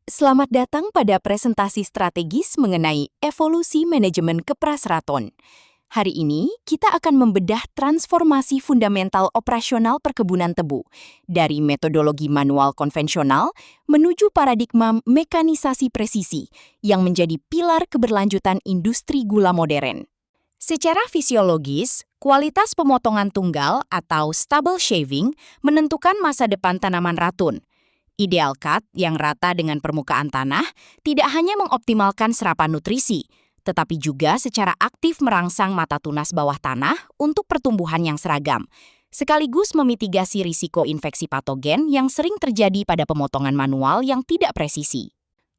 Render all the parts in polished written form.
Selamat datang pada presentasi strategis mengenai evolusi manajemen kepras raton. Hari ini, kita akan membedah transformasi fundamental operasional perkebunan tebu dari metodologi manual konvensional menuju paradigma mekanisasi presisi yang menjadi pilar keberlanjutan industri gula modern. Secara fisiologis, kualitas pemotongan tunggal atau stubble shaving menentukan masa depan tanaman ratun. Ideal cut yang rata dengan permukaan tanah tidak hanya mengoptimalkan serapan nutrisi, tetapi juga secara aktif merangsang mata tunas bawah tanah untuk pertumbuhan yang seragam, sekaligus memitigasi risiko infeksi patogen yang sering terjadi pada pemotongan manual yang tidak presisi.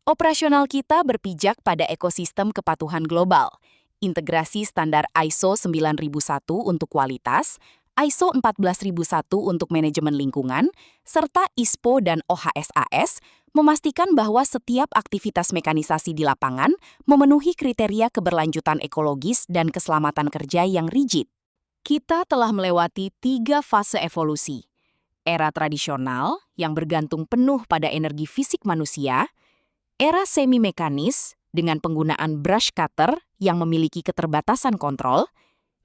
Operasional kita berpijak pada ekosistem kepatuhan global, integrasi standar ISO 9001 untuk kualitas, ISO 14001 untuk manajemen lingkungan, serta ISPO dan OHSAS memastikan bahwa setiap aktivitas mekanisasi di lapangan memenuhi kriteria keberlanjutan ekologis dan keselamatan kerja yang rigid. Kita telah melewati 3 fase evolusi. Era tradisional yang bergantung penuh pada energi fisik manusia, era semi-mekanis dengan penggunaan brush cutter yang memiliki keterbatasan kontrol,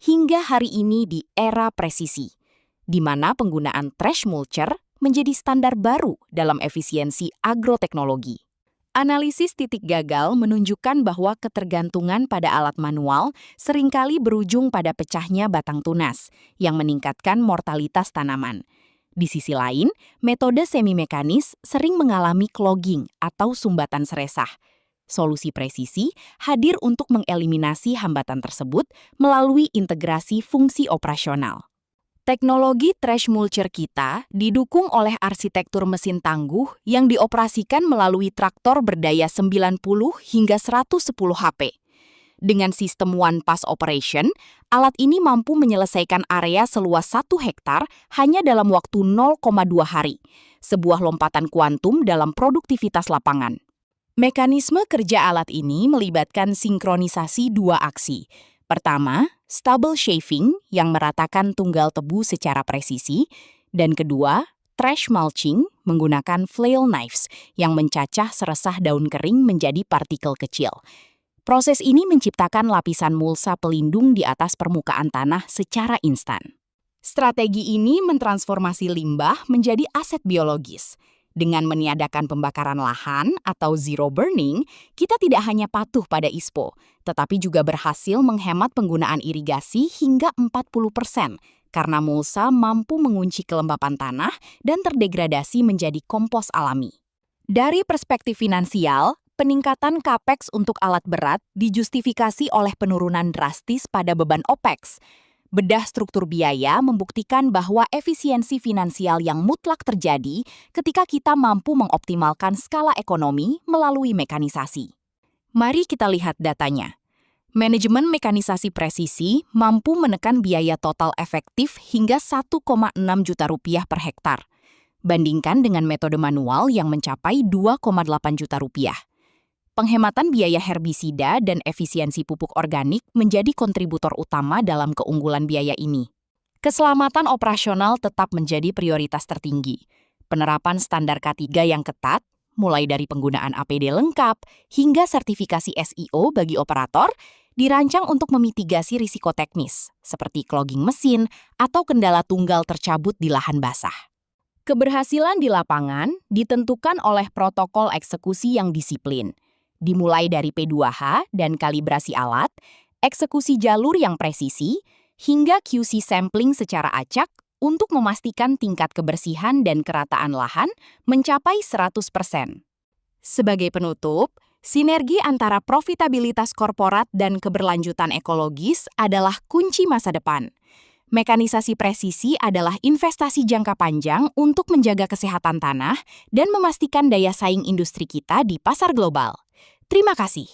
hingga hari ini di era presisi, di mana penggunaan trash mulcher menjadi standar baru dalam efisiensi agroteknologi. Analisis titik gagal menunjukkan bahwa ketergantungan pada alat manual seringkali berujung pada pecahnya batang tunas, yang meningkatkan mortalitas tanaman. Di sisi lain, metode semi-mekanis sering mengalami clogging atau sumbatan seresah. Solusi presisi hadir untuk mengeliminasi hambatan tersebut melalui integrasi fungsi operasional. Teknologi trash mulcher kita didukung oleh arsitektur mesin tangguh yang dioperasikan melalui traktor berdaya 90 hingga 110 HP. Dengan sistem One Pass Operation, alat ini mampu menyelesaikan area seluas 1 hektar hanya dalam waktu 0,2 hari, sebuah lompatan kuantum dalam produktivitas lapangan. Mekanisme kerja alat ini melibatkan sinkronisasi 2 aksi. Pertama, stubble shaving yang meratakan tunggal tebu secara presisi, dan kedua, trash mulching menggunakan flail knives yang mencacah seresah daun kering menjadi partikel kecil. Proses ini menciptakan lapisan mulsa pelindung di atas permukaan tanah secara instan. Strategi ini mentransformasi limbah menjadi aset biologis. Dengan meniadakan pembakaran lahan atau zero burning, kita tidak hanya patuh pada ISPO, tetapi juga berhasil menghemat penggunaan irigasi hingga 40% karena mulsa mampu mengunci kelembapan tanah dan terdegradasi menjadi kompos alami. Dari perspektif finansial, peningkatan capex untuk alat berat dijustifikasi oleh penurunan drastis pada beban OPEX. Bedah struktur biaya membuktikan bahwa efisiensi finansial yang mutlak terjadi ketika kita mampu mengoptimalkan skala ekonomi melalui mekanisasi. Mari kita lihat datanya. Manajemen mekanisasi presisi mampu menekan biaya total efektif hingga 1,6 juta rupiah per hektar, bandingkan dengan metode manual yang mencapai 2,8 juta rupiah. Penghematan biaya herbisida dan efisiensi pupuk organik menjadi kontributor utama dalam keunggulan biaya ini. Keselamatan operasional tetap menjadi prioritas tertinggi. Penerapan standar K3 yang ketat, mulai dari penggunaan APD lengkap hingga sertifikasi SEO bagi operator, dirancang untuk memitigasi risiko teknis, seperti clogging mesin atau kendala tunggal tercabut di lahan basah. Keberhasilan di lapangan ditentukan oleh protokol eksekusi yang disiplin, dimulai dari P2H dan kalibrasi alat, eksekusi jalur yang presisi, hingga QC sampling secara acak untuk memastikan tingkat kebersihan dan kerataan lahan mencapai 100%. Sebagai penutup, sinergi antara profitabilitas korporat dan keberlanjutan ekologis adalah kunci masa depan. Mekanisasi presisi adalah investasi jangka panjang untuk menjaga kesehatan tanah dan memastikan daya saing industri kita di pasar global. Terima kasih.